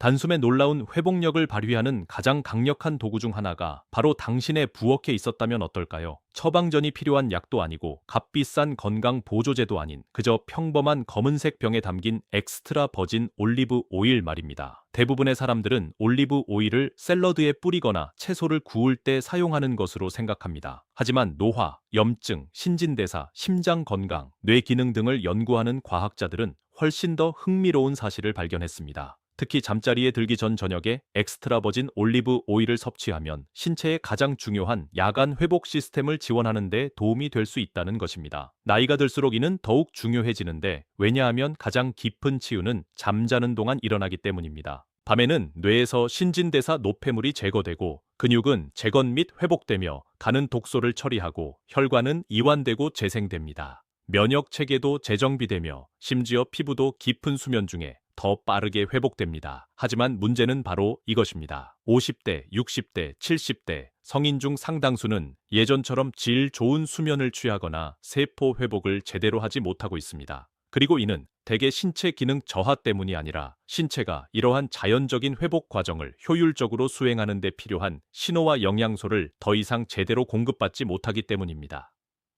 단숨에 놀라운 회복력을 발휘하는 가장 강력한 도구 중 하나가 바로 당신의 부엌에 있었다면 어떨까요? 처방전이 필요한 약도 아니고 값비싼 건강 보조제도 아닌 그저 평범한 검은색 병에 담긴 엑스트라 버진 올리브 오일 말입니다. 대부분의 사람들은 올리브 오일을 샐러드에 뿌리거나 채소를 구울 때 사용하는 것으로 생각합니다. 하지만 노화, 염증, 신진대사, 심장 건강, 뇌 기능 등을 연구하는 과학자들은 훨씬 더 흥미로운 사실을 발견했습니다. 특히 잠자리에 들기 전 저녁에 엑스트라 버진 올리브 오일을 섭취하면 신체의 가장 중요한 야간 회복 시스템을 지원하는 데 도움이 될 수 있다는 것입니다. 나이가 들수록 이는 더욱 중요해지는데, 왜냐하면 가장 깊은 치유는 잠자는 동안 일어나기 때문입니다. 밤에는 뇌에서 신진대사 노폐물이 제거되고 근육은 재건 및 회복되며 간은 독소를 처리하고 혈관은 이완되고 재생됩니다. 면역 체계도 재정비되며 심지어 피부도 깊은 수면 중에 더 빠르게 회복됩니다. 하지만 문제는 바로 이것입니다. 50대, 60대, 70대 성인 중 상당수는 예전처럼 질 좋은 수면을 취하거나 세포 회복을 제대로 하지 못하고 있습니다. 그리고 이는 대개 신체 기능 저하 때문이 아니라 신체가 이러한 자연적인 회복 과정을 효율적으로 수행하는 데 필요한 신호와 영양소를 더 이상 제대로 공급받지 못하기 때문입니다.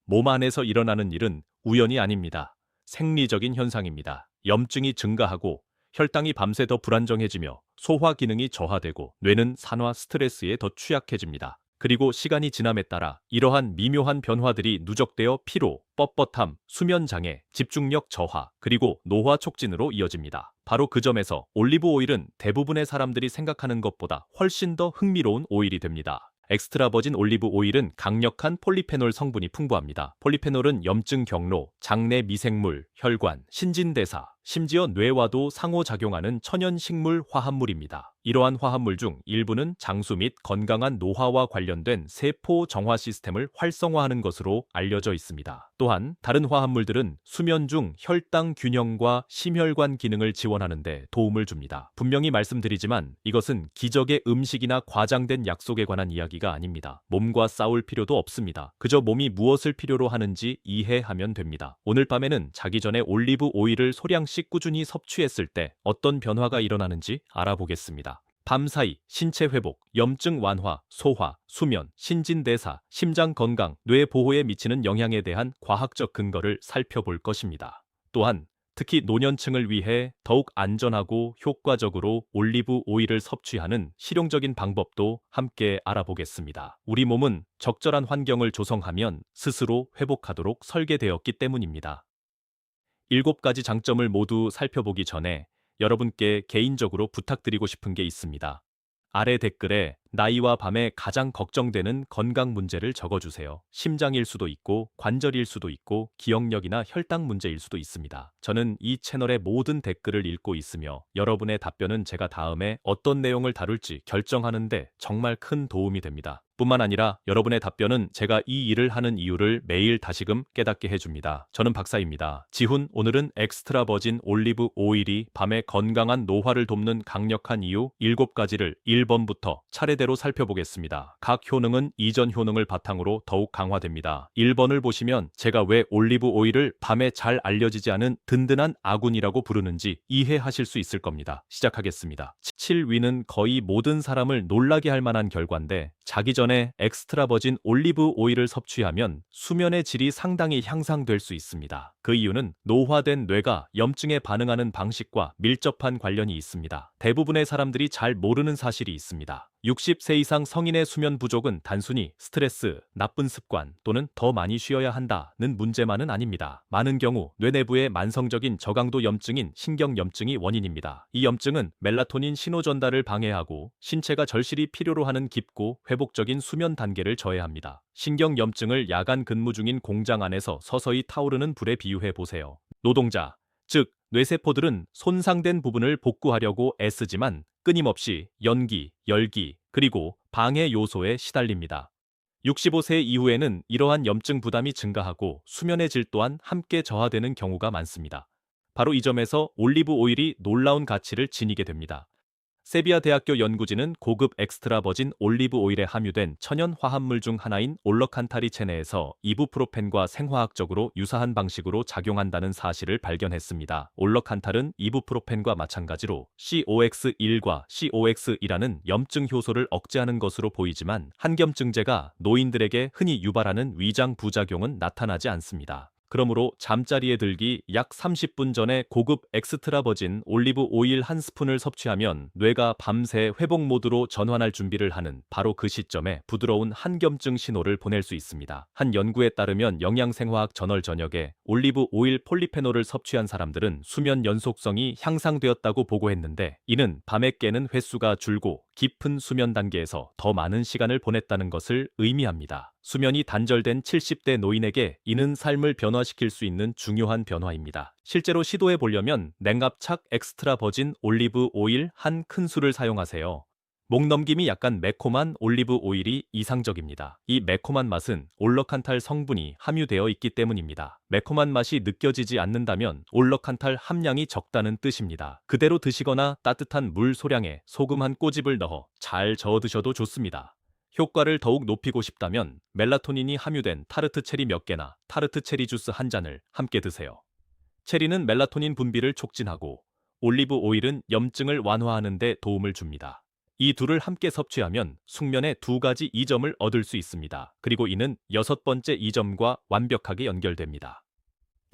몸 안에서 일어나는 일은 우연이 아닙니다. 생리적인 현상입니다. 염증이 증가하고 혈당이 밤새 더 불안정해지며 소화 기능이 저하되고 뇌는 산화 스트레스에 더 취약해집니다. 그리고 시간이 지남에 따라 이러한 미묘한 변화들이 누적되어 피로, 뻣뻣함, 수면 장애, 집중력 저하, 그리고 노화 촉진으로 이어집니다. 바로 그 점에서 올리브 오일은 대부분의 사람들이 생각하는 것보다 훨씬 더 흥미로운 오일이 됩니다. 엑스트라 버진 올리브 오일은 강력한 폴리페놀 성분이 풍부합니다. 폴리페놀은 염증 경로, 장내 미생물, 혈관, 신진대사, 심지어 뇌와도 상호작용하는 천연 식물 화합물입니다. 이러한 화합물 중 일부는 장수 및 건강한 노화와 관련된 세포 정화 시스템을 활성화하는 것으로 알려져 있습니다. 또한 다른 화합물들은 수면 중 혈당 균형과 심혈관 기능을 지원하는 데 도움을 줍니다. 분명히 말씀드리지만 이것은 기적의 음식이나 과장된 약속에 관한 이야기가 아닙니다. 몸과 싸울 필요도 없습니다. 그저 몸이 무엇을 필요로 하는지 이해하면 됩니다. 오늘 밤에는 자기 전에 올리브 오일을 소량씩 꾸준히 섭취했을 때 어떤 변화가 일어나는지 알아보겠습니다. 밤사이 신체 회복, 염증 완화, 소화, 수면, 신진대사, 심장 건강, 뇌 보호에 미치는 영향에 대한 과학적 근거를 살펴볼 것입니다. 또한 특히 노년층을 위해 더욱 안전하고 효과적으로 올리브 오일을 섭취하는 실용적인 방법도 함께 알아보겠습니다. 우리 몸은 적절한 환경을 조성하면 스스로 회복하도록 설계되었기 때문입니다. 7가지 장점을 모두 살펴보기 전에 여러분께 개인적으로 부탁드리고 싶은 게 있습니다. 아래 댓글에 나이와 밤에 가장 걱정되는 건강 문제를 적어주세요. 심장일 수도 있고 관절일 수도 있고 기억력이나 혈당 문제일 수도 있습니다. 저는 이 채널의 모든 댓글을 읽고 있으며 여러분의 답변은 제가 다음에 어떤 내용을 다룰지 결정하는 데 정말 큰 도움이 됩니다. 뿐만 아니라 여러분의 답변은 제가 이 일을 하는 이유를 매일 다시금 깨닫게 해줍니다. 저는 박사입니다. 지훈, 오늘은 엑스트라 버진 올리브 오일이 밤의 건강한 노화를 돕는 강력한 이유 7가지를 1번부터 차례대로 살펴보겠습니다. 각 효능은 이전 효능을 바탕으로 더욱 강화됩니다. 1번을 보시면 제가 왜 올리브 오일을 밤에 잘 알려지지 않은 든든한 아군이라고 부르는지 이해하실 수 있을 겁니다. 시작하겠습니다. 7위는 거의 모든 사람을 놀라게 할 만한 결과인데, 자기 전에 엑스트라 버진 올리브 오일을 섭취하면 수면의 질이 상당히 향상될 수 있습니다. 그 이유는 노화된 뇌가 염증에 반응하는 방식과 밀접한 관련이 있습니다. 대부분의 사람들이 잘 모르는 사실이 있습니다. 60세 이상 성인의 수면 부족은 단순히 스트레스, 나쁜 습관 또는 더 많이 쉬어야 한다는 문제만은 아닙니다. 많은 경우 뇌 내부의 만성적인 저강도 염증인 신경염증이 원인입니다. 이 염증은 멜라토닌 신호 전달을 방해하고 신체가 절실히 필요로 하는 깊고 회복적인 수면 단계를 저해합니다. 신경염증을 야간 근무 중인 공장 안에서 서서히 타오르는 불에 비유해 보세요. 노동자, 즉 뇌세포들은 손상된 부분을 복구하려고 애쓰지만 끊임없이 연기, 열기, 그리고 방해 요소에 시달립니다. 65세 이후에는 이러한 염증 부담이 증가하고 수면의 질 또한 함께 저하되는 경우가 많습니다. 바로 이 점에서 올리브 오일이 놀라운 가치를 지니게 됩니다. 세비야 대학교 연구진은 고급 엑스트라 버진 올리브 오일에 함유된 천연 화합물 중 하나인 올러칸타리 체내에서 이부프로펜과 생화학적으로 유사한 방식으로 작용한다는 사실을 발견했습니다. 올러칸탈은 이부프로펜과 마찬가지로 COX1과 COX2라는 염증 효소를 억제하는 것으로 보이지만 한겸증제가 노인들에게 흔히 유발하는 위장 부작용은 나타나지 않습니다. 그러므로 잠자리에 들기 약 30분 전에 고급 엑스트라 버진 올리브 오일 한 스푼을 섭취하면 뇌가 밤새 회복 모드로 전환할 준비를 하는 바로 그 시점에 부드러운 한겸증 신호를 보낼 수 있습니다. 한 연구에 따르면 영양생화학 저널 전역에 올리브 오일 폴리페놀을 섭취한 사람들은 수면 연속성이 향상되었다고 보고했는데, 이는 밤에 깨는 횟수가 줄고 깊은 수면 단계에서 더 많은 시간을 보냈다는 것을 의미합니다. 수면이 단절된 70대 노인에게 이는 삶을 변화시킬 수 있는 중요한 변화입니다. 실제로 시도해 보려면 냉압착 엑스트라 버진 올리브 오일 한 큰술을 사용하세요. 목 넘김이 약간 매콤한 올리브 오일이 이상적입니다. 이 매콤한 맛은 올러칸탈 성분이 함유되어 있기 때문입니다. 매콤한 맛이 느껴지지 않는다면 올러칸탈 함량이 적다는 뜻입니다. 그대로 드시거나 따뜻한 물 소량에 소금 한 꼬집을 넣어 잘 저어 드셔도 좋습니다. 효과를 더욱 높이고 싶다면 멜라토닌이 함유된 타르트 체리 몇 개나 타르트 체리 주스 한 잔을 함께 드세요. 체리는 멜라토닌 분비를 촉진하고 올리브 오일은 염증을 완화하는 데 도움을 줍니다. 이 둘을 함께 섭취하면 숙면의 두 가지 이점을 얻을 수 있습니다. 그리고 이는 여섯 번째 이점과 완벽하게 연결됩니다.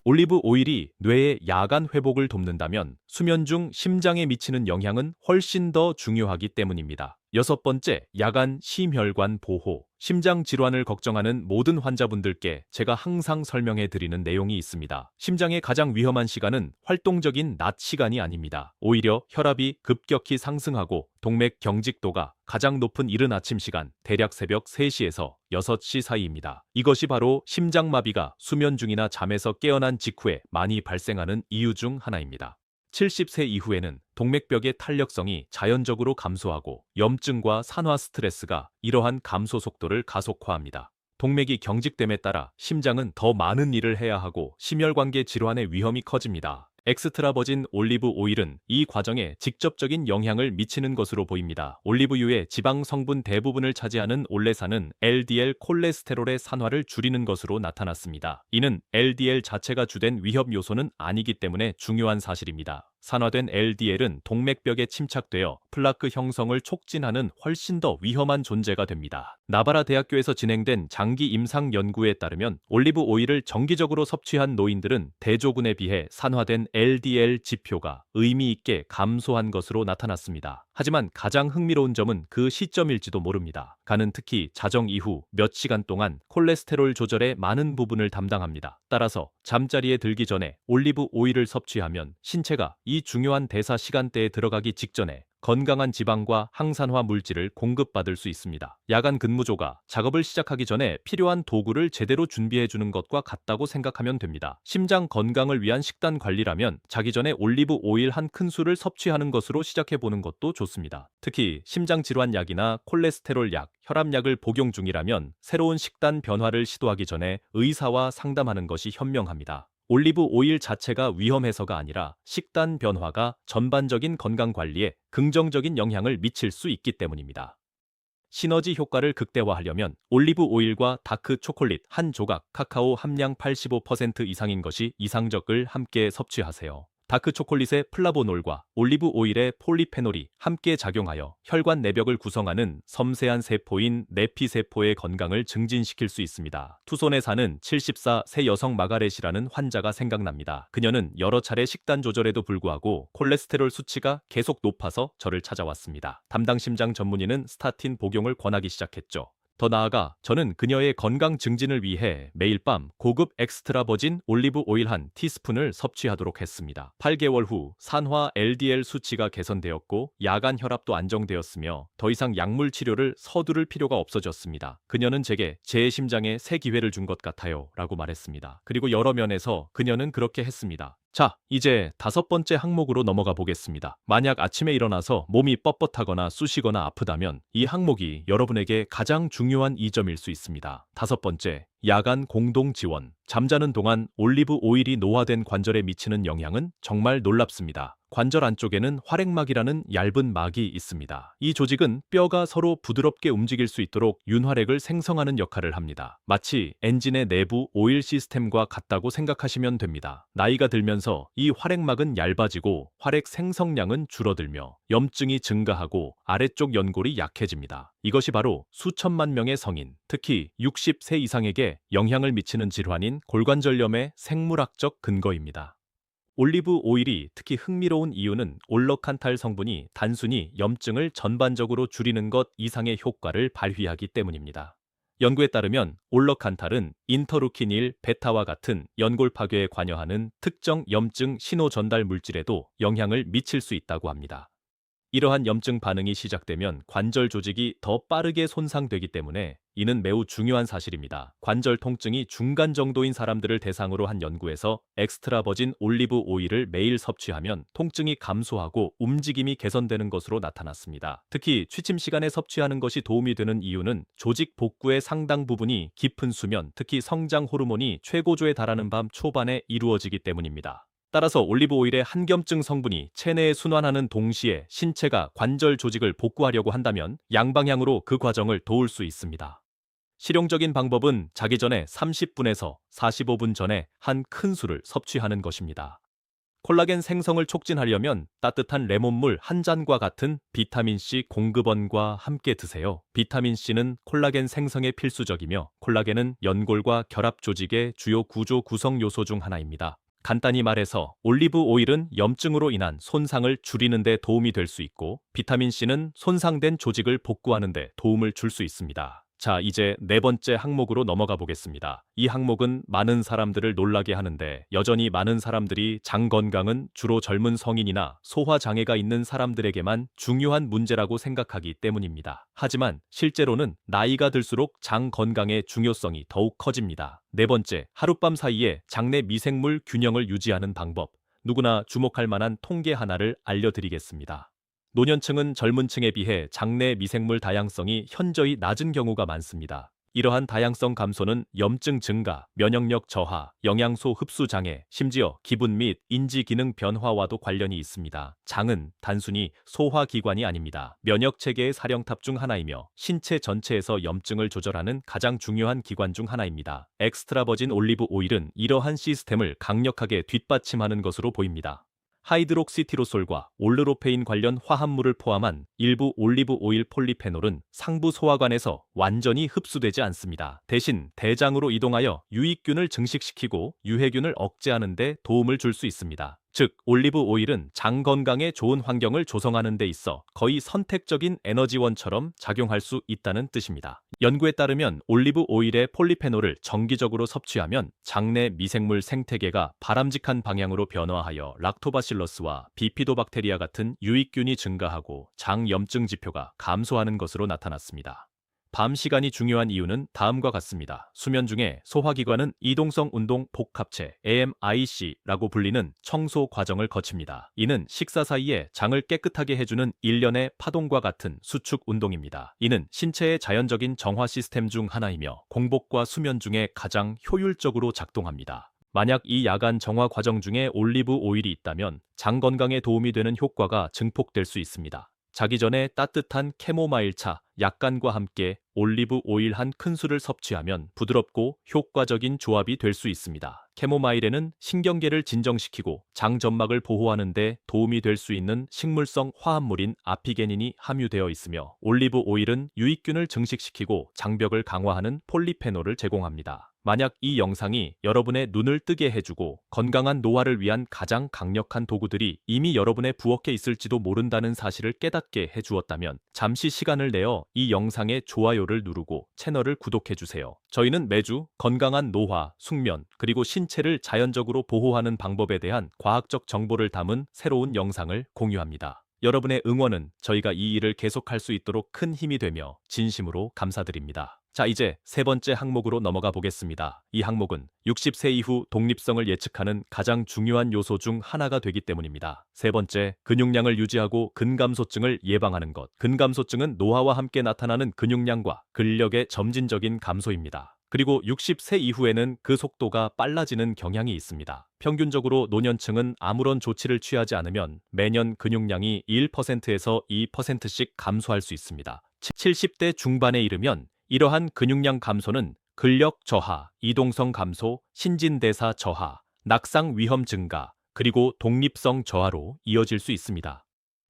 올리브 오일이 뇌의 야간 회복을 돕는다면 수면 중 심장에 미치는 영향은 훨씬 더 중요하기 때문입니다. 여섯 번째, 야간 심혈관 보호. 심장 질환을 걱정하는 모든 환자분들께 제가 항상 설명해 드리는 내용이 있습니다. 심장의 가장 위험한 시간은 활동적인 낮 시간이 아닙니다. 오히려 혈압이 급격히 상승하고 동맥 경직도가 가장 높은 이른 아침 시간, 대략 새벽 3시에서 6시 사이입니다. 이것이 바로 심장마비가 수면 중이나 잠에서 깨어난 직후에 많이 발생하는 이유 중 하나입니다. 70세 이후에는 동맥벽의 탄력성이 자연적으로 감소하고 염증과 산화 스트레스가 이러한 감소 속도를 가속화합니다. 동맥이 경직됨에 따라 심장은 더 많은 일을 해야 하고 심혈관계 질환의 위험이 커집니다. 엑스트라 버진 올리브 오일은 이 과정에 직접적인 영향을 미치는 것으로 보입니다. 올리브유의 지방 성분 대부분을 차지하는 올레산은 LDL 콜레스테롤의 산화를 줄이는 것으로 나타났습니다. 이는 LDL 자체가 주된 위협 요소는 아니기 때문에 중요한 사실입니다. 산화된 LDL은 동맥벽에 침착되어 플라크 형성을 촉진하는 훨씬 더 위험한 존재가 됩니다. 나바라 대학교에서 진행된 장기 임상 연구에 따르면 올리브 오일을 정기적으로 섭취한 노인들은 대조군에 비해 산화된 LDL 지표가 의미 있게 감소한 것으로 나타났습니다. 하지만 가장 흥미로운 점은 그 시점일지도 모릅니다. 간은 특히 자정 이후 몇 시간 동안 콜레스테롤 조절의 많은 부분을 담당합니다. 따라서 잠자리에 들기 전에 올리브 오일을 섭취하면 신체가 이 중요한 대사 시간대에 들어가기 직전에 건강한 지방과 항산화 물질을 공급받을 수 있습니다. 야간 근무조가 작업을 시작하기 전에 필요한 도구를 제대로 준비해주는 것과 같다고 생각하면 됩니다. 심장 건강을 위한 식단 관리라면 자기 전에 올리브 오일 한 큰술을 섭취하는 것으로 시작해보는 것도 좋습니다. 특히 심장질환 약이나 콜레스테롤 약, 혈압약을 복용 중이라면 새로운 식단 변화를 시도하기 전에 의사와 상담하는 것이 현명합니다. 올리브 오일 자체가 위험해서가 아니라 식단 변화가 전반적인 건강 관리에 긍정적인 영향을 미칠 수 있기 때문입니다. 시너지 효과를 극대화하려면 올리브 오일과 다크 초콜릿 한 조각, 카카오 함량 85% 이상인 것이 이상적을 함께 섭취하세요. 다크 초콜릿의 플라보놀과 올리브 오일의 폴리페놀이 함께 작용하여 혈관 내벽을 구성하는 섬세한 세포인 내피세포의 건강을 증진시킬 수 있습니다. 투손에 사는 74세 여성 마가렛이라는 환자가 생각납니다. 그녀는 여러 차례 식단 조절에도 불구하고 콜레스테롤 수치가 계속 높아서 저를 찾아왔습니다. 담당 심장 전문의는 스타틴 복용을 권하기 시작했죠. 더 나아가 저는 그녀의 건강 증진을 위해 매일 밤 고급 엑스트라 버진 올리브 오일 한 티스푼을 섭취하도록 했습니다. 8개월 후 산화 LDL 수치가 개선되었고 야간 혈압도 안정되었으며 더 이상 약물 치료를 서두를 필요가 없어졌습니다. 그녀는 제게 제 심장에 새 기회를 준 것 같아요 라고 말했습니다. 그리고 여러 면에서 그녀는 그렇게 했습니다. 자, 이제 다섯 번째 항목으로 넘어가 보겠습니다. 만약 아침에 일어나서 몸이 뻣뻣하거나 쑤시거나 아프다면 이 항목이 여러분에게 가장 중요한 이점일 수 있습니다. 5번째, 야간 공동 지원. 잠자는 동안 올리브 오일이 노화된 관절에 미치는 영향은 정말 놀랍습니다. 관절 안쪽에는 활액막이라는 얇은 막이 있습니다. 이 조직은 뼈가 서로 부드럽게 움직일 수 있도록 윤활액을 생성하는 역할을 합니다. 마치 엔진의 내부 오일 시스템과 같다고 생각하시면 됩니다. 나이가 들면서 이 활액막은 얇아지고 활액 생성량은 줄어들며 염증이 증가하고 아래쪽 연골이 약해집니다. 이것이 바로 수천만 명의 성인, 특히 60세 이상에게 영향을 미치는 질환인 골관절염의 생물학적 근거입니다. 올리브 오일이 특히 흥미로운 이유는 올러칸탈 성분이 단순히 염증을 전반적으로 줄이는 것 이상의 효과를 발휘하기 때문입니다. 연구에 따르면 올러칸탈은 인터루킨 1 베타와 같은 연골 파괴에 관여하는 특정 염증 신호 전달 물질에도 영향을 미칠 수 있다고 합니다. 이러한 염증 반응이 시작되면 관절 조직이 더 빠르게 손상되기 때문에 이는 매우 중요한 사실입니다. 관절 통증이 중간 정도인 사람들을 대상으로 한 연구에서 엑스트라 버진 올리브 오일을 매일 섭취하면 통증이 감소하고 움직임이 개선되는 것으로 나타났습니다. 특히 취침 시간에 섭취하는 것이 도움이 되는 이유는 조직 복구의 상당 부분이 깊은 수면, 특히 성장 호르몬이 최고조에 달하는 밤 초반에 이루어지기 때문입니다. 따라서 올리브 오일의 한겸증 성분이 체내에 순환하는 동시에 신체가 관절 조직을 복구하려고 한다면 양방향으로 그 과정을 도울 수 있습니다. 실용적인 방법은 자기 전에 30분에서 45분 전에 한 큰술을 섭취하는 것입니다. 콜라겐 생성을 촉진하려면 따뜻한 레몬물 한 잔과 같은 비타민C 공급원과 함께 드세요. 비타민C는 콜라겐 생성에 필수적이며 콜라겐은 연골과 결합 조직의 주요 구조 구성 요소 중 하나입니다. 간단히 말해서 올리브 오일은 염증으로 인한 손상을 줄이는 데 도움이 될 수 있고 비타민C는 손상된 조직을 복구하는 데 도움을 줄 수 있습니다. 자, 이제 네 번째 항목으로 넘어가 보겠습니다. 이 항목은 많은 사람들을 놀라게 하는데 여전히 많은 사람들이 장 건강은 주로 젊은 성인이나 소화 장애가 있는 사람들에게만 중요한 문제라고 생각하기 때문입니다. 하지만 실제로는 나이가 들수록 장 건강의 중요성이 더욱 커집니다. 네 번째, 하룻밤 사이에 장내 미생물 균형을 유지하는 방법. 누구나 주목할 만한 통계 하나를 알려드리겠습니다. 노년층은 젊은 층에 비해 장내 미생물 다양성이 현저히 낮은 경우가 많습니다. 이러한 다양성 감소는 염증 증가, 면역력 저하, 영양소 흡수 장애, 심지어 기분 및 인지 기능 변화와도 관련이 있습니다. 장은 단순히 소화기관이 아닙니다. 면역 체계의 사령탑 중 하나이며 신체 전체에서 염증을 조절하는 가장 중요한 기관 중 하나입니다. 엑스트라 버진 올리브 오일은 이러한 시스템을 강력하게 뒷받침하는 것으로 보입니다. 하이드록시티로솔과 올르로페인 관련 화합물을 포함한 일부 올리브 오일 폴리페놀은 상부 소화관에서 완전히 흡수되지 않습니다. 대신 대장으로 이동하여 유익균을 증식시키고 유해균을 억제하는 데 도움을 줄 수 있습니다. 즉, 올리브 오일은 장 건강에 좋은 환경을 조성하는 데 있어 거의 선택적인 에너지원처럼 작용할 수 있다는 뜻입니다. 연구에 따르면 올리브 오일의 폴리페놀을 정기적으로 섭취하면 장내 미생물 생태계가 바람직한 방향으로 변화하여 락토바실러스와 비피도박테리아 같은 유익균이 증가하고 장 염증 지표가 감소하는 것으로 나타났습니다. 밤 시간이 중요한 이유는 다음과 같습니다. 수면 중에 소화기관은 이동성 운동 복합체 AMIC라고 불리는 청소 과정을 거칩니다. 이는 식사 사이에 장을 깨끗하게 해주는 일련의 파동과 같은 수축 운동입니다. 이는 신체의 자연적인 정화 시스템 중 하나이며 공복과 수면 중에 가장 효율적으로 작동합니다. 만약 이 야간 정화 과정 중에 올리브 오일이 있다면 장 건강에 도움이 되는 효과가 증폭될 수 있습니다. 자기 전에 따뜻한 캐모마일 차, 약간과 함께 올리브 오일 한 큰술을 섭취하면 부드럽고 효과적인 조합이 될 수 있습니다. 캐모마일에는 신경계를 진정시키고 장 점막을 보호하는 데 도움이 될 수 있는 식물성 화합물인 아피게닌이 함유되어 있으며 올리브 오일은 유익균을 증식시키고 장벽을 강화하는 폴리페놀을 제공합니다. 만약 이 영상이 여러분의 눈을 뜨게 해주고 건강한 노화를 위한 가장 강력한 도구들이 이미 여러분의 부엌에 있을지도 모른다는 사실을 깨닫게 해주었다면 잠시 시간을 내어 이 영상의 좋아요를 누르고 채널을 구독해주세요. 저희는 매주 건강한 노화, 숙면, 그리고 신체를 자연적으로 보호하는 방법에 대한 과학적 정보를 담은 새로운 영상을 공유합니다. 여러분의 응원은 저희가 이 일을 계속할 수 있도록 큰 힘이 되며 진심으로 감사드립니다. 자, 이제 세 번째 항목으로 넘어가 보겠습니다. 이 항목은 60세 이후 독립성을 예측하는 가장 중요한 요소 중 하나가 되기 때문입니다. 세 번째, 근육량을 유지하고 근감소증을 예방하는 것. 근감소증은 노화와 함께 나타나는 근육량과 근력의 점진적인 감소입니다. 그리고 60세 이후에는 그 속도가 빨라지는 경향이 있습니다. 평균적으로 노년층은 아무런 조치를 취하지 않으면 매년 근육량이 1%에서 2%씩 감소할 수 있습니다. 70대 중반에 이르면 이러한 근육량 감소는 근력 저하, 이동성 감소, 신진대사 저하, 낙상 위험 증가, 그리고 독립성 저하로 이어질 수 있습니다.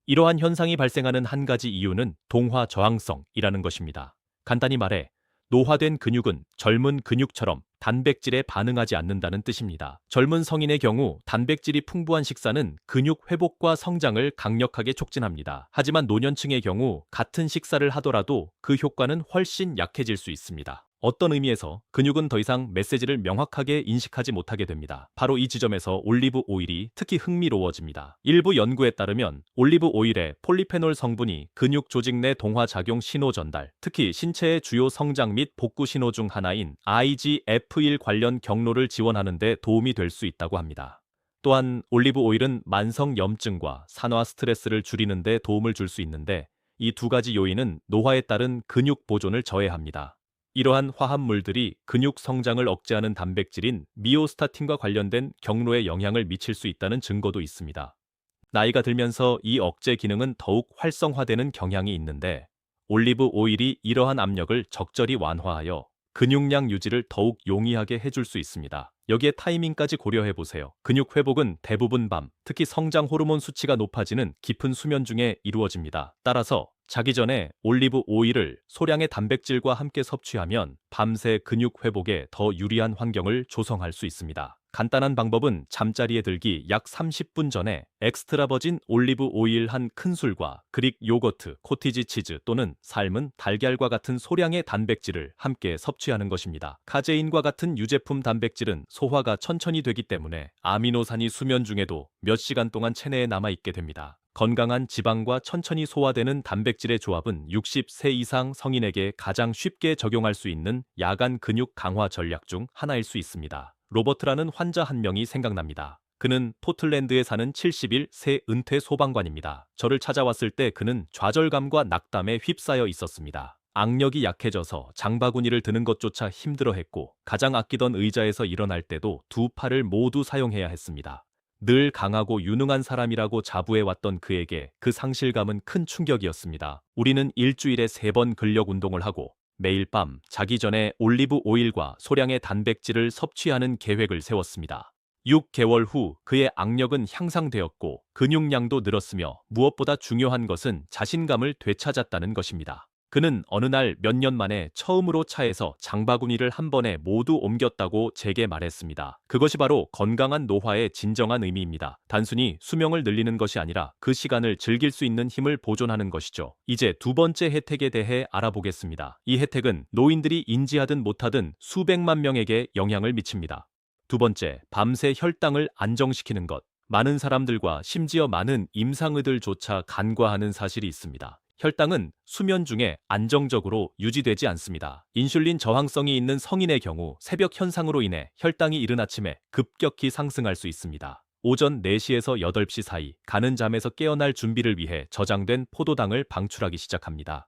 이러한 현상이 발생하는 한 가지 이유는 동화 저항성이라는 것입니다. 간단히 말해 노화된 근육은 젊은 근육처럼 단백질에 반응하지 않는다는 뜻입니다. 젊은 성인의 경우 단백질이 풍부한 식사는 근육 회복과 성장을 강력하게 촉진합니다. 하지만 노년층의 경우 같은 식사를 하더라도 그 효과는 훨씬 약해질 수 있습니다. 어떤 의미에서 근육은 더 이상 메시지를 명확하게 인식하지 못하게 됩니다. 바로 이 지점에서 올리브 오일이 특히 흥미로워집니다. 일부 연구에 따르면 올리브 오일의 폴리페놀 성분이 근육 조직 내 동화 작용 신호 전달, 특히 신체의 주요 성장 및 복구 신호 중 하나인 IGF-1 관련 경로를 지원하는 데 도움이 될 수 있다고 합니다. 또한 올리브 오일은 만성 염증과 산화 스트레스를 줄이는 데 도움을 줄 수 있는데 이 두 가지 요인은 노화에 따른 근육 보존을 저해합니다. 이러한 화합물들이 근육 성장을 억제하는 단백질인 미오스타틴과 관련된 경로에 영향을 미칠 수 있다는 증거도 있습니다. 나이가 들면서 이 억제 기능은 더욱 활성화되는 경향이 있는데 올리브 오일이 이러한 압력을 적절히 완화하여 근육량 유지를 더욱 용이하게 해줄 수 있습니다. 여기에 타이밍까지 고려해 보세요. 근육 회복은 대부분 밤, 특히 성장 호르몬 수치가 높아지는 깊은 수면 중에 이루어집니다. 따라서 자기 전에 올리브 오일을 소량의 단백질과 함께 섭취하면 밤새 근육 회복에 더 유리한 환경을 조성할 수 있습니다. 간단한 방법은 잠자리에 들기 약 30분 전에 엑스트라 버진 올리브 오일 한 큰술과 그릭 요거트, 코티지 치즈 또는 삶은 달걀과 같은 소량의 단백질을 함께 섭취하는 것입니다. 카제인과 같은 유제품 단백질은 소화가 천천히 되기 때문에 아미노산이 수면 중에도 몇 시간 동안 체내에 남아있게 됩니다. 건강한 지방과 천천히 소화되는 단백질의 조합은 60세 이상 성인에게 가장 쉽게 적용할 수 있는 야간 근육 강화 전략 중 하나일 수 있습니다. 로버트라는 환자 한 명이 생각납니다. 그는 포틀랜드에 사는 70일 새 은퇴 소방관입니다. 저를 찾아왔을 때 그는 좌절감과 낙담에 휩싸여 있었습니다. 악력이 약해져서 장바구니를 드는 것조차 힘들어했고 가장 아끼던 의자에서 일어날 때도 두 팔을 모두 사용해야 했습니다. 늘 강하고 유능한 사람이라고 자부해왔던 그에게 그 상실감은 큰 충격이었습니다. 우리는 일주일에 3번 근력 운동을 하고 매일 밤 자기 전에 올리브 오일과 소량의 단백질을 섭취하는 계획을 세웠습니다. 6개월 후 그의 악력은 향상되었고 근육량도 늘었으며 무엇보다 중요한 것은 자신감을 되찾았다는 것입니다. 그는 어느 날 몇 년 만에 처음으로 차에서 장바구니를 한 번에 모두 옮겼다고 제게 말했습니다. 그것이 바로 건강한 노화의 진정한 의미입니다. 단순히 수명을 늘리는 것이 아니라 그 시간을 즐길 수 있는 힘을 보존하는 것이죠. 이제 두 번째 혜택에 대해 알아보겠습니다. 이 혜택은 노인들이 인지하든 못하든 수백만 명에게 영향을 미칩니다. 두 번째, 밤새 혈당을 안정시키는 것. 많은 사람들과 심지어 많은 임상의들조차 간과하는 사실이 있습니다. 혈당은 수면 중에 안정적으로 유지되지 않습니다. 인슐린 저항성이 있는 성인의 경우 새벽 현상으로 인해 혈당이 이른 아침에 급격히 상승할 수 있습니다. 오전 4시에서 8시 사이 가는 잠에서 깨어날 준비를 위해 저장된 포도당을 방출하기 시작합니다.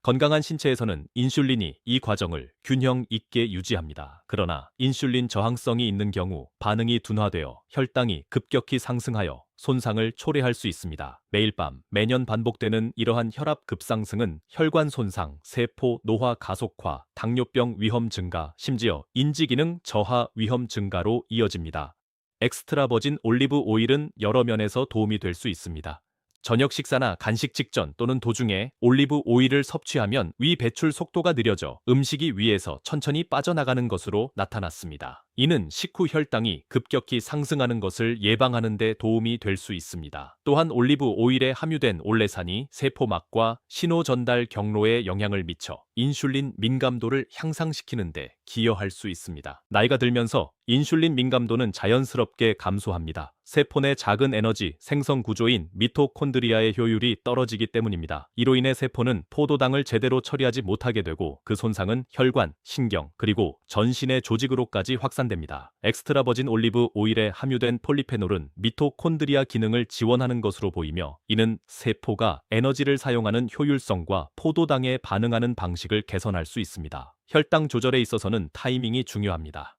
건강한 신체에서는 인슐린이 이 과정을 균형 있게 유지합니다. 그러나 인슐린 저항성이 있는 경우 반응이 둔화되어 혈당이 급격히 상승하여 손상을 초래할 수 있습니다. 매일 밤 매년 반복되는 이러한 혈압 급상승은 혈관 손상, 세포 노화 가속화, 당뇨병 위험 증가, 심지어 인지기능 저하 위험 증가로 이어집니다. 엑스트라 버진 올리브 오일은 여러 면에서 도움이 될 수 있습니다. 저녁 식사나 간식 직전 또는 도중에 올리브 오일을 섭취하면 위 배출 속도가 느려져 음식이 위에서 천천히 빠져나가는 것으로 나타났습니다. 이는 식후 혈당이 급격히 상승하는 것을 예방하는 데 도움이 될 수 있습니다. 또한 올리브 오일에 함유된 올레산이 세포막과 신호 전달 경로에 영향을 미쳐 인슐린 민감도를 향상시키는 데 기여할 수 있습니다. 나이가 들면서 인슐린 민감도는 자연스럽게 감소합니다. 세포 내 작은 에너지 생성 구조인 미토콘드리아의 효율이 떨어지기 때문입니다. 이로 인해 세포는 포도당을 제대로 처리하지 못하게 되고 그 손상은 혈관, 신경, 그리고 전신의 조직으로까지 확산됩니다. 확산됩니다. 엑스트라 버진 올리브 오일에 함유된 폴리페놀은 미토콘드리아 기능을 지원하는 것으로 보이며, 이는 세포가 에너지를 사용하는 효율성과 포도당에 반응하는 방식을 개선할 수 있습니다. 혈당 조절에 있어서는 타이밍이 중요합니다.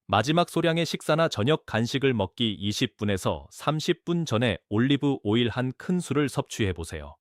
마지막 소량의 식사나 저녁 간식을 먹기 20분에서 30분 전에 올리브 오일 한 큰술을 섭취해 보세요.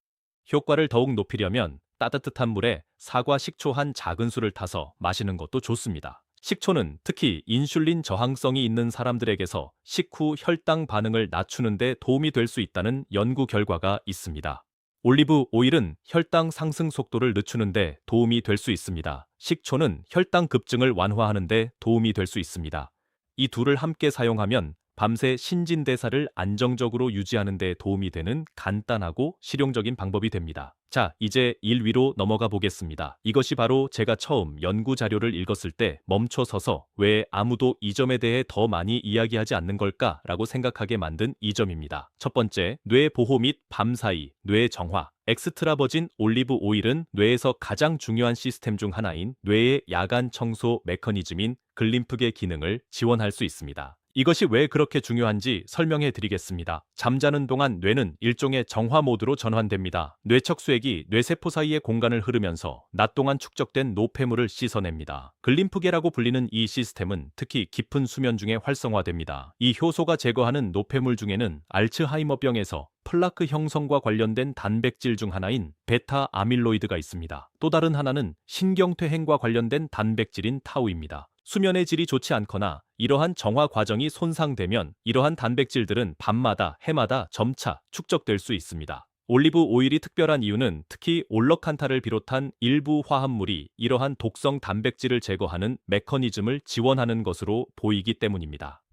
효과를 더욱 높이려면 따뜻한 물에 사과 식초 한 작은술을 타서 마시는 것도 좋습니다. 식초는 특히 인슐린 저항성이 있는 사람들에게서 식후 혈당 반응을 낮추는 데 도움이 될 수 있다는 연구 결과가 있습니다. 올리브 오일은 혈당 상승 속도를 늦추는 데 도움이 될 수 있습니다. 식초는 혈당 급증을 완화하는 데 도움이 될 수 있습니다. 이 둘을 함께 사용하면 밤새 신진대사를 안정적으로 유지하는 데 도움이 되는 간단하고 실용적인 방법이 됩니다. 자, 이제 1위로 넘어가 보겠습니다. 이것이 바로 제가 처음 연구 자료를 읽었을 때 멈춰서서 왜 아무도 이 점에 대해 더 많이 이야기하지 않는 걸까라고 생각하게 만든 이 점입니다. 첫 번째, 뇌 보호 및 밤사이, 뇌 정화. 엑스트라 버진 올리브 오일은 뇌에서 가장 중요한 시스템 중 하나인 뇌의 야간 청소 메커니즘인 글림프계 기능을 지원할 수 있습니다. 이것이 왜 그렇게 중요한지 설명해 드리겠습니다. 잠자는 동안 뇌는 일종의 정화 모드로 전환됩니다. 뇌척수액이 뇌세포 사이의 공간을 흐르면서 낮 동안 축적된 노폐물을 씻어냅니다. 글림프계라고 불리는 이 시스템은 특히 깊은 수면 중에 활성화됩니다. 이 효소가 제거하는 노폐물 중에는 알츠하이머병에서 플라크 형성과 관련된 단백질 중 하나인 베타 아밀로이드가 있습니다. 또 다른 하나는 신경퇴행과 관련된 단백질인 타우입니다. 수면의 질이 좋지 않거나 이러한 정화 과정이 손상되면 이러한 단백질들은 밤마다 해마다 점차 축적될 수 있습니다. 올리브 오일이 특별한 이유는 특히 올러칸타를 비롯한 일부 화합물이 이러한 독성 단백질을 제거하는 메커니즘을 지원하는 것으로 보이기 때문입니다.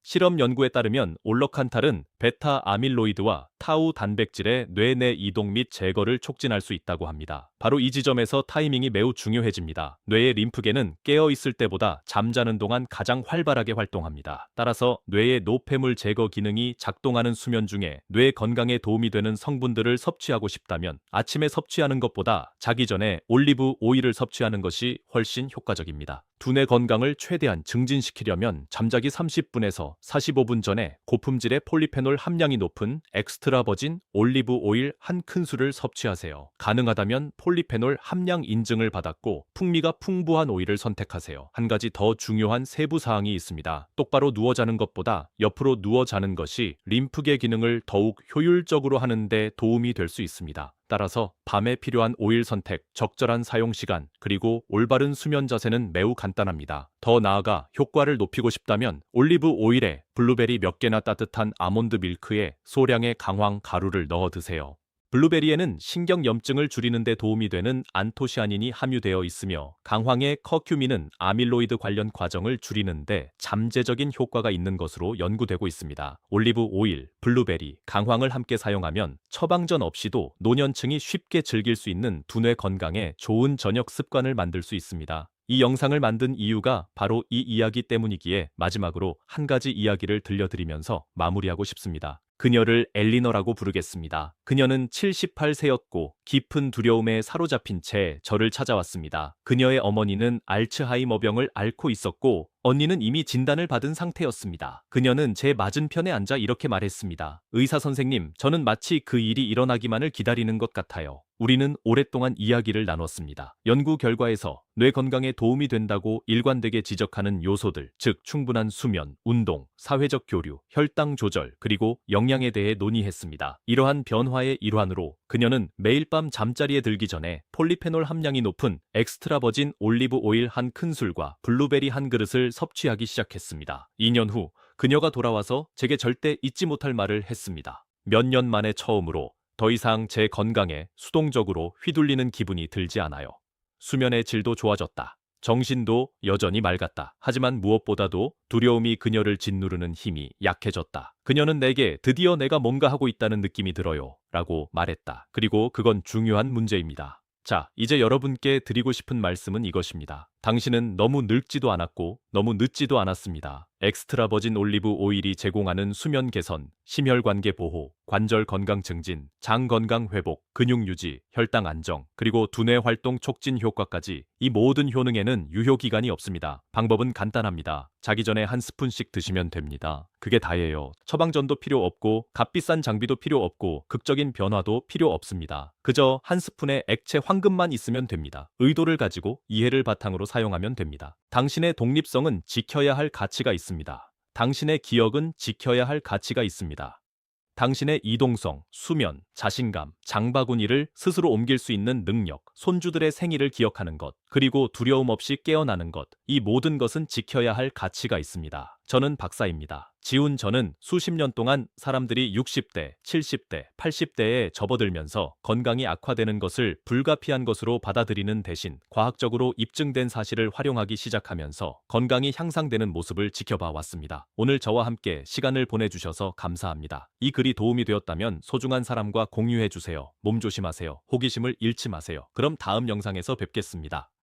실험 연구에 따르면 올러칸탈은 베타 아밀로이드와 타우 단백질의 뇌내 이동 및 제거를 촉진할 수 있다고 합니다. 바로 이 지점에서 타이밍이 매우 중요해집니다. 뇌의 림프계는 깨어 있을 때보다 잠자는 동안 가장 활발하게 활동합니다. 따라서 뇌의 노폐물 제거 기능이 작동하는 수면 중에 뇌 건강에 도움이 되는 성분들을 섭취하고 싶다면 아침에 섭취하는 것보다 자기 전에 올리브 오일을 섭취하는 것이 훨씬 효과적입니다. 두뇌 건강을 최대한 증진시키려면 잠자기 30분에서 45분 전에 고품질의 폴리페놀 함량이 높은 엑스트라 버진 올리브 오일 한 큰술을 섭취하세요. 가능하다면 폴리페놀 함량 인증을 받았고 풍미가 풍부한 오일을 선택하세요. 한 가지 더 중요한 세부 사항이 있습니다. 똑바로 누워 자는 것보다 옆으로 누워 자는 것이 림프계 기능을 더욱 효율적으로 하는 데 도움이 될 수 있습니다. 따라서 밤에 필요한 오일 선택, 적절한 사용 시간, 그리고 올바른 수면 자세는 매우 간단합니다. 더 나아가 효과를 높이고 싶다면 올리브 오일에 블루베리 몇 개나 따뜻한 아몬드 밀크에 소량의 강황 가루를 넣어 드세요. 블루베리에는 신경염증을 줄이는 데 도움이 되는 안토시아닌이 함유되어 있으며 강황의 커큐민은 아밀로이드 관련 과정을 줄이는데 잠재적인 효과가 있는 것으로 연구되고 있습니다. 올리브 오일, 블루베리, 강황을 함께 사용하면 처방전 없이도 노년층이 쉽게 즐길 수 있는 두뇌 건강에 좋은 저녁 습관을 만들 수 있습니다. 이 영상을 만든 이유가 바로 이 이야기 때문이기에 마지막으로 한 가지 이야기를 들려드리면서 마무리하고 싶습니다. 그녀를 엘리너라고 부르겠습니다. 그녀는 78세였고 깊은 두려움에 사로잡힌 채 저를 찾아왔습니다. 그녀의 어머니는 알츠하이머병을 앓고 있었고 언니는 이미 진단을 받은 상태였습니다. 그녀는 제 맞은편에 앉아 이렇게 말했습니다. 의사 선생님, 저는 마치 그 일이 일어나기만을 기다리는 것 같아요. 우리는 오랫동안 이야기를 나눴습니다. 연구 결과에서 뇌 건강에 도움이 된다고 일관되게 지적하는 요소들, 즉 충분한 수면, 운동, 사회적 교류, 혈당 조절, 그리고 영양에 대해 논의했습니다. 이러한 변화의 일환으로 그녀는 매일 밤 잠자리에 들기 전에 폴리페놀 함량이 높은 엑스트라 버진 올리브 오일 한 큰술과 블루베리 한 그릇을 섭취하기 시작했습니다. 2년 후 그녀가 돌아와서 제게 절대 잊지 못할 말을 했습니다. 몇 년 만에 처음으로 더 이상 제 건강에 수동적으로 휘둘리는 기분이 들지 않아요. 수면의 질도 좋아졌다. 정신도 여전히 맑았다. 하지만 무엇보다도 두려움이 그녀를 짓누르는 힘이 약해졌다. 그녀는 내게 드디어 내가 뭔가 하고 있다는 느낌이 들어요. 라고 말했다. 그리고 그건 중요한 문제입니다. 자, 이제 여러분께 드리고 싶은 말씀은 이것입니다. 당신은 너무 늙지도 않았고 너무 늦지도 않았습니다. 엑스트라 버진 올리브 오일이 제공하는 수면 개선, 심혈관계 보호, 관절 건강 증진, 장 건강 회복, 근육 유지, 혈당 안정, 그리고 두뇌 활동 촉진 효과까지 이 모든 효능에는 유효 기간이 없습니다. 방법은 간단합니다. 자기 전에 한 스푼씩 드시면 됩니다. 그게 다예요. 처방전도 필요 없고 값비싼 장비도 필요 없고 극적인 변화도 필요 없습니다. 그저 한 스푼의 액체 황금만 있으면 됩니다. 의도를 가지고 이해를 바탕으로 사용하면 됩니다. 당신의 독립성은 지켜야 할 가치가 있습니다. 당신의 기억은 지켜야 할 가치가 있습니다. 당신의 이동성, 수면, 자신감, 장바구니를 스스로 옮길 수 있는 능력, 손주들의 생일을 기억하는 것, 그리고 두려움 없이 깨어나는 것, 이 모든 것은 지켜야 할 가치가 있습니다. 저는 박사입니다. 지운 저는 수십 년 동안 사람들이 60대, 70대, 80대에 접어들면서 건강이 악화되는 것을 불가피한 것으로 받아들이는 대신 과학적으로 입증된 사실을 활용하기 시작하면서 건강이 향상되는 모습을 지켜봐 왔습니다. 오늘 저와 함께 시간을 보내주셔서 감사합니다. 이 글이 도움이 되었다면 소중한 사람과 공유해 주세요. 몸 조심하세요. 호기심을 잃지 마세요. 그럼 다음 영상에서 뵙겠습니다.